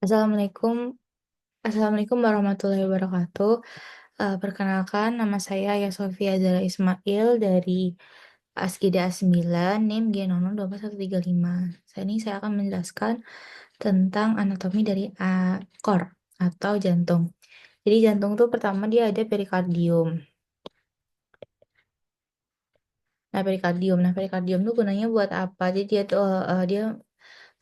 Assalamualaikum Assalamualaikum warahmatullahi wabarakatuh. Perkenalkan nama saya Yasofia Zara Ismail dari Asgida A9, NIM G002135. Saya akan menjelaskan tentang anatomi dari core atau jantung. Jadi jantung itu pertama dia ada perikardium. Nah, perikardium itu gunanya buat apa? Jadi dia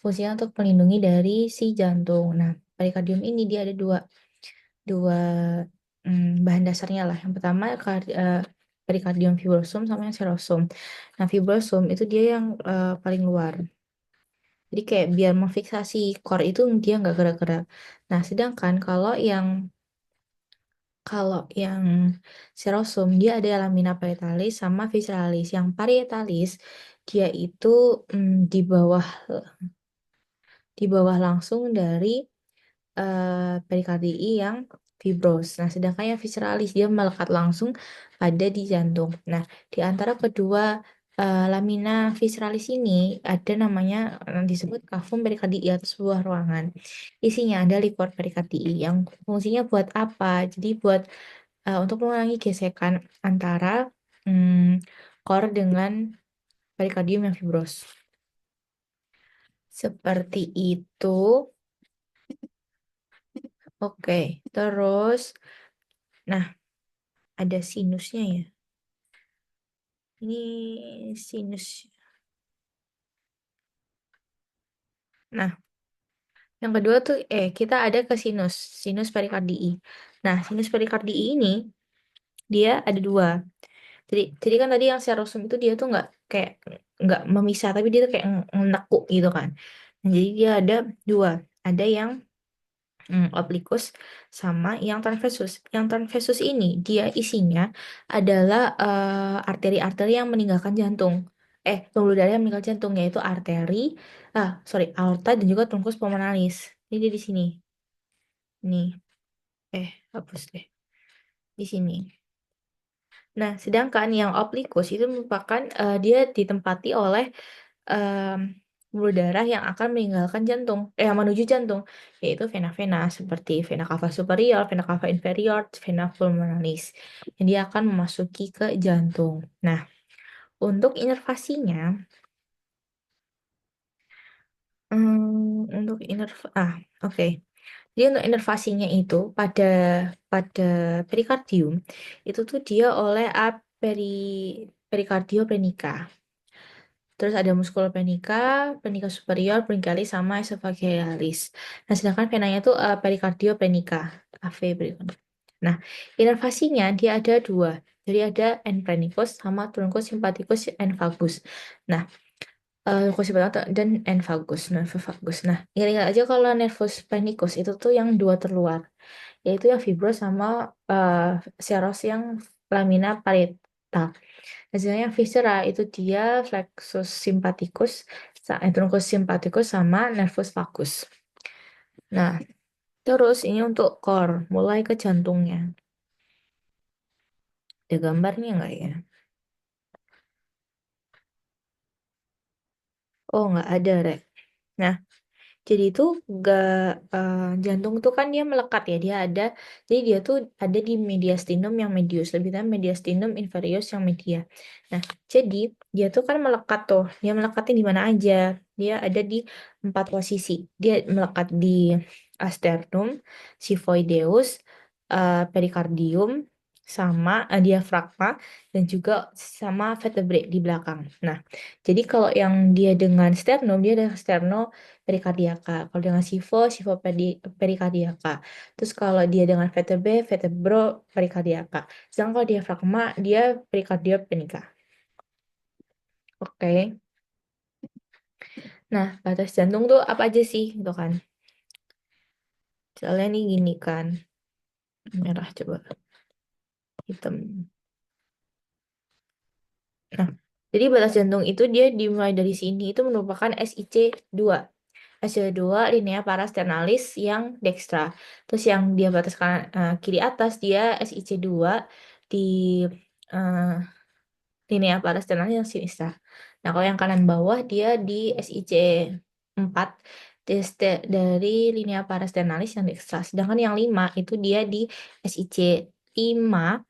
fungsinya untuk melindungi dari si jantung. Nah, perikardium ini dia ada dua dua bahan dasarnya lah. Yang pertama perikardium fibrosum sama yang serosum. Nah, fibrosum itu dia yang paling luar. Jadi kayak biar memfiksasi core itu dia nggak gerak-gerak. Nah, sedangkan kalau yang serosum dia ada lamina parietalis sama visceralis. Yang parietalis dia itu di bawah langsung dari perikardii yang fibros. Nah, sedangkan yang visceralis dia melekat langsung pada di jantung. Nah, di antara kedua lamina visceralis ini ada namanya disebut cavum perikardii atau sebuah ruangan. Isinya ada liquor perikardii yang fungsinya buat apa? Jadi buat untuk mengurangi gesekan antara core dengan perikardium yang fibros. Seperti itu. Oke, terus, nah, ada sinusnya ya. Ini sinus. Nah, yang kedua tuh kita ada ke sinus perikardii. Nah, sinus perikardii ini dia ada dua. Jadi kan tadi yang serosum itu dia tuh nggak memisah, tapi dia tuh kayak menekuk gitu kan. Nah, jadi dia ada dua. Ada yang oblikus sama yang transversus. Yang transversus ini dia isinya adalah arteri-arteri yang meninggalkan jantung. Pembuluh darah yang meninggalkan jantung yaitu aorta dan juga truncus pulmonalis. Ini dia di sini. Nih, hapus deh. Di sini. Nah, sedangkan yang oblikus itu merupakan dia ditempati oleh em, pembuluh darah yang akan meninggalkan jantung, yang menuju jantung, yaitu vena-vena seperti vena cava superior, vena cava inferior, vena pulmonalis, yang dia akan memasuki ke jantung. Nah, untuk inervasinya, untuk oke. Jadi untuk inervasinya itu pada perikardium itu tuh dia oleh perikardioprenica. Terus ada musculopenica, penica superior, bronchialis, sama esophagealis. Nah, sedangkan venanya itu perikardiopenica, AV. Nah, inervasinya dia ada dua. Jadi ada enprenicus sama truncus sympathicus and vagus. Nah, truncus sympathicus dan nervus vagus. Nah, ingat aja kalau nervus penicus itu tuh yang dua terluar, yaitu yang fibros sama seros yang lamina parieta. Hasilnya yang viscera itu dia flexus sympathicus, truncus sympathicus sama nervus vagus. Nah, terus ini untuk core, mulai ke jantungnya. Ada gambarnya nggak ya? Oh, nggak ada, Rek. Nah, jadi itu nggak jantung tuh kan dia melekat ya, jadi dia tuh ada di mediastinum yang medius, lebih tepatnya mediastinum inferius yang media. Nah, jadi dia tuh kan melekat tuh, dia melekatnya di mana aja? Dia ada di 4 posisi. Dia melekat di asternum, xiphoideus, perikardium, sama diafragma dan juga sama vertebrae di belakang. Nah, jadi kalau yang dia dengan sternum, dia ada perikardiaka. Kalau dengan sifo perikardiaka. Terus kalau dia dengan vertebro perikardiaka. Sedangkan kalau diafragma, dia perikardiopenika. Oke. Nah, batas jantung tuh apa aja sih? Gitu kan. Soalnya nih gini kan. Merah coba. Hitam. Nah, jadi batas jantung itu dia dimulai dari sini itu merupakan SIC2. SIC2 linea parasternalis yang dextra. Terus yang dia batas kiri atas dia SIC2 di eh, linea parasternalis yang sinistra. Nah, kalau yang kanan bawah dia di SIC4 dari linea parasternal yang dekstra. Sedangkan yang 5 itu dia di SIC 5,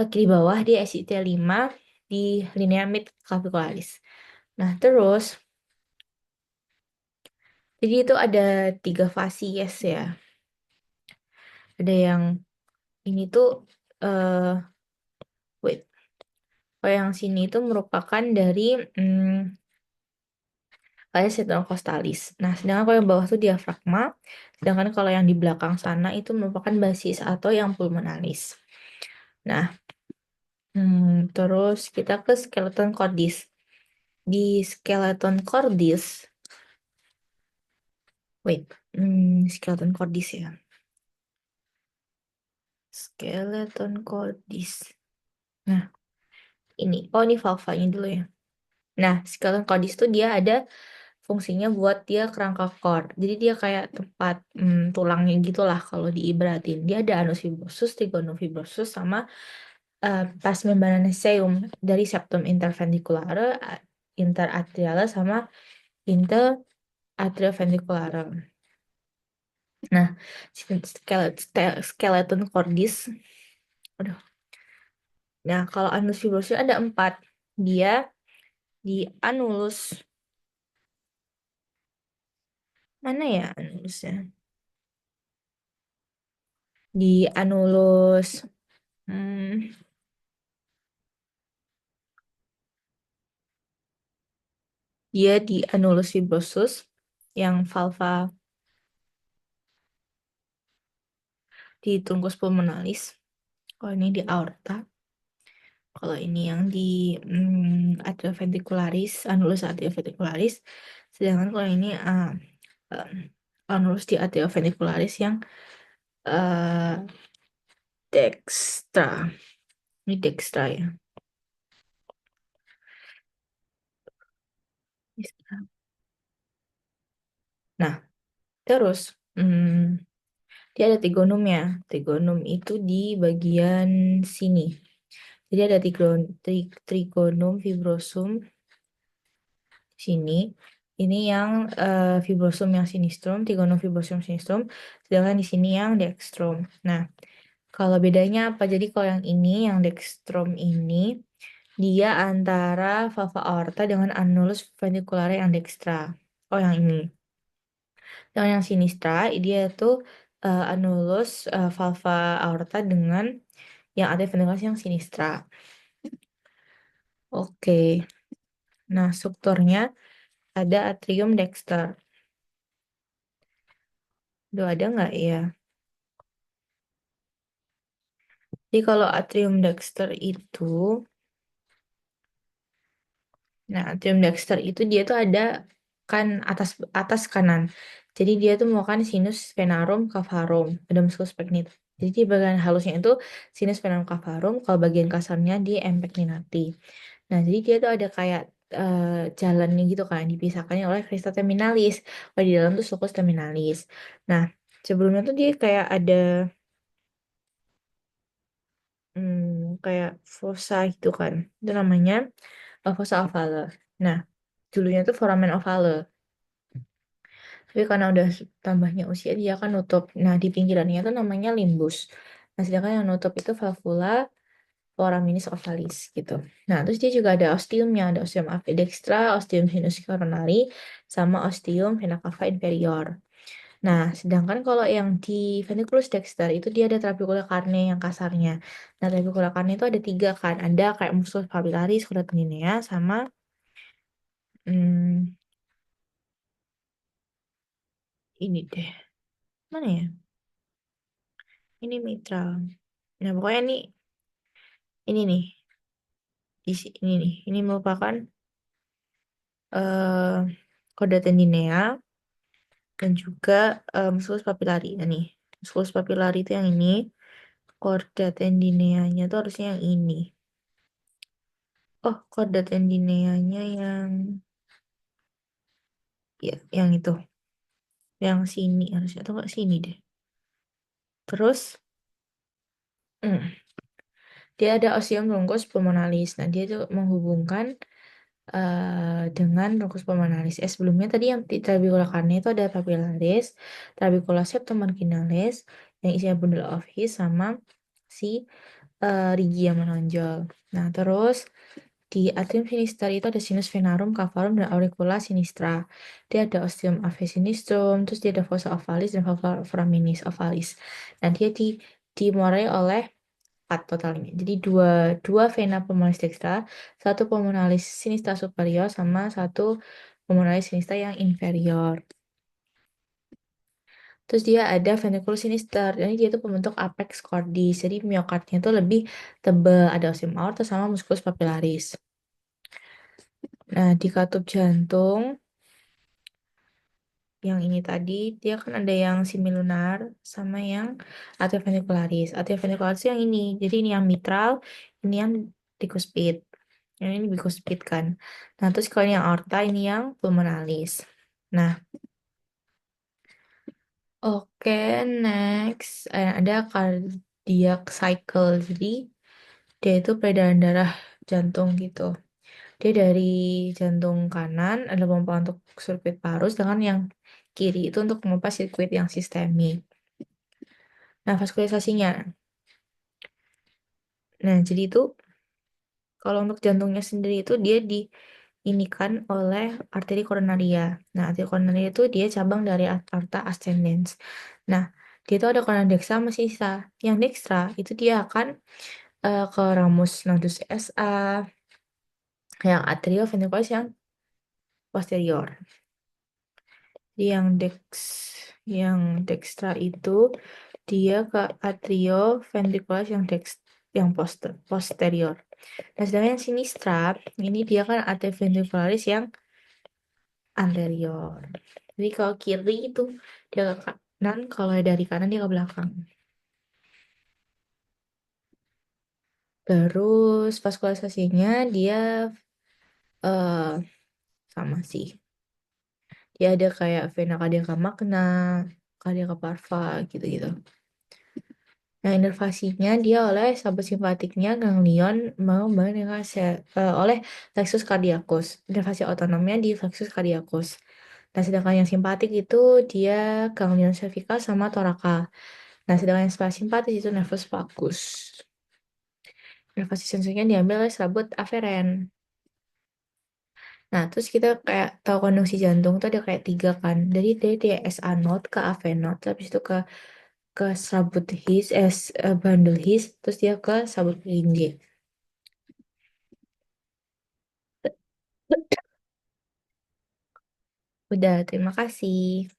di bawah di SIC 5 di linea mid clavicularis. Nah, terus jadi itu ada 3 fasies ya. Ada yang ini tuh wait. Kalau yang sini itu merupakan dari Payas costalis. Nah, sedangkan kalau yang bawah itu diafragma, sedangkan kalau yang di belakang sana itu merupakan basis atau yang pulmonalis. Nah, terus kita ke skeleton cordis. Di skeleton cordis, wait, skeleton cordis ya. Skeleton cordis. Nah, ini valvanya dulu ya. Nah, skeleton cordis tuh dia ada fungsinya buat dia kerangka cord. Jadi dia kayak tempat tulangnya gitulah kalau diibaratin. Dia ada anus fibrosus, trigonofibrosus, sama pars membranaceum dari septum interventriculare, interatriale, sama interatrioventriculare. Nah, skeleton cordis. Aduh. Nah, kalau anus fibrosus ada 4. Dia di anulus. Mana ya anulusnya? Di anulus. Dia di anulus fibrosus yang valva di truncus pulmonalis. Kalau ini di aorta. Kalau ini yang di atrioventricularis, anulus atrioventricularis. Sedangkan kalau ini anulus di atrioventricularis yang uh, dextra. Ini dextra ya. Nah, terus dia ada trigonumnya. Trigonum itu di bagian sini. Jadi ada trigonum fibrosum sini. Ini yang fibrosum yang sinistrum, trigonum fibrosum sinistrum. Sedangkan di sini yang dextrum. Nah, kalau bedanya apa? Jadi kalau yang ini, yang dextrum ini, dia antara valva aorta dengan annulus ventriculare yang dextra. Oh, yang ini. Dan yang sinistra, dia tuh annulus valva aorta dengan yang atrioventricularis yang sinistra. Oke. Nah, strukturnya ada atrium dexter. Udah ada nggak ya? Jadi kalau atrium dexter itu, nah atrium dexter itu dia tuh ada kan atas atas kanan. Jadi dia tuh merupakan sinus venarum cavarum, ada musculus pectinati. Jadi di bagian halusnya itu sinus venarum cavarum, kalau bagian kasarnya di empectinati. Nah, jadi dia tuh ada kayak jalannya gitu kan, dipisahkannya oleh crista terminalis. Kalau di dalam tuh sulcus terminalis. Nah, sebelumnya tuh dia kayak ada kayak fossa gitu kan. Itu namanya fossa ovale. Nah, dulunya tuh foramen ovale. Tapi karena udah tambahnya usia dia akan nutup. Nah, di pinggirannya tuh namanya limbus. Nah, sedangkan yang nutup itu valvula foraminis ovalis gitu. Nah, terus dia juga ada ostiumnya, ada ostium apodextra, ostium sinus coronari, sama ostium vena cava inferior. Nah, sedangkan kalau yang di ventriculus dexter itu dia ada trabecula carne yang kasarnya. Nah, trabecula carne itu ada 3 kan. Ada kayak musculus papillaris, chordatenninea, sama hmm, ini deh. Mana ya? Ini mitral. Nah, pokoknya ini nih. Ini nih. Ini merupakan eh chordatenninea dan juga musculus papillari. Nah, nih. Musculus papillari itu yang ini. Chordatendineanya tuh harusnya yang ini. Oh, chordatendineanya yang ya, yang itu. Yang sini harusnya atau nggak sini deh. Terus dia ada ostium longus pulmonalis. Nah, dia tuh menghubungkan dengan rukus pulmonalis. Sebelumnya tadi yang trabekula carne itu ada papillaris, trabekula septomarginalis yang isinya bundle of His sama si rigi yang menonjol. Nah, terus di atrium sinister itu ada sinus venarum, cavarum, dan auricula sinistra. Dia ada ostium ave sinistrum, terus dia ada fossa ovalis dan valva foraminis ovalis. Dan dia dimuarai oleh 4 totalnya. Jadi dua dua vena pulmonalis dextra, satu pulmonalis sinistra superior sama satu pulmonalis sinistra yang inferior. Terus dia ada ventricle sinister. Jadi dia itu pembentuk apex cordis. Jadi miokardnya itu lebih tebal, ada ostium aorta sama musculus papillaris. Nah, di katup jantung yang ini tadi dia kan ada yang semilunar sama yang atrioventricularis. Atrioventricularis yang ini. Jadi ini yang mitral, ini yang tricuspid. Yang ini bicuspid kan. Nah, terus kalau ini yang aorta, ini yang pulmonalis. Nah, oke, next. Ada cardiac cycle. Jadi dia itu peredaran darah jantung gitu. Dia dari jantung kanan ada pompa untuk sirkuit paru, sedangkan yang kiri itu untuk pompa sirkuit yang sistemik. Nah, vaskulisasinya. Nah, jadi itu kalau untuk jantungnya sendiri itu dia diinikan oleh arteri koronaria. Nah, arteri koronaria itu dia cabang dari aorta ascendens. Nah, dia itu ada koronaria dextra sama sisa. Yang dextra itu dia akan ke ramus nodus SA, yang atrioventricular yang posterior. Jadi yang dextra itu dia ke atrioventricular yang posterior. Nah, sedangkan yang sinistra ini dia kan atrioventricularis yang anterior. Jadi kalau kiri itu dia ke kanan, kalau dari kanan dia ke belakang. Terus vaskulisasinya dia eh sama sih. Dia ada kayak vena cava magna, cava parva gitu-gitu. Nah, inervasinya dia oleh sabut simpatiknya ganglion mengembang dengan oleh plexus cardiacus. Inervasi otonomnya di plexus cardiacus. Nah, sedangkan yang simpatik itu dia ganglion cervical sama thoracal. Nah, sedangkan yang parasimpatis itu nervus vagus. Inervasi sensornya diambil oleh serabut aferen. Nah, terus kita kayak tahu konduksi jantung tuh ada kayak 3 kan. Dari SA node ke AV node, habis itu ke serabut His, bundle His, terus dia ke serabut Purkinje. Udah, terima kasih.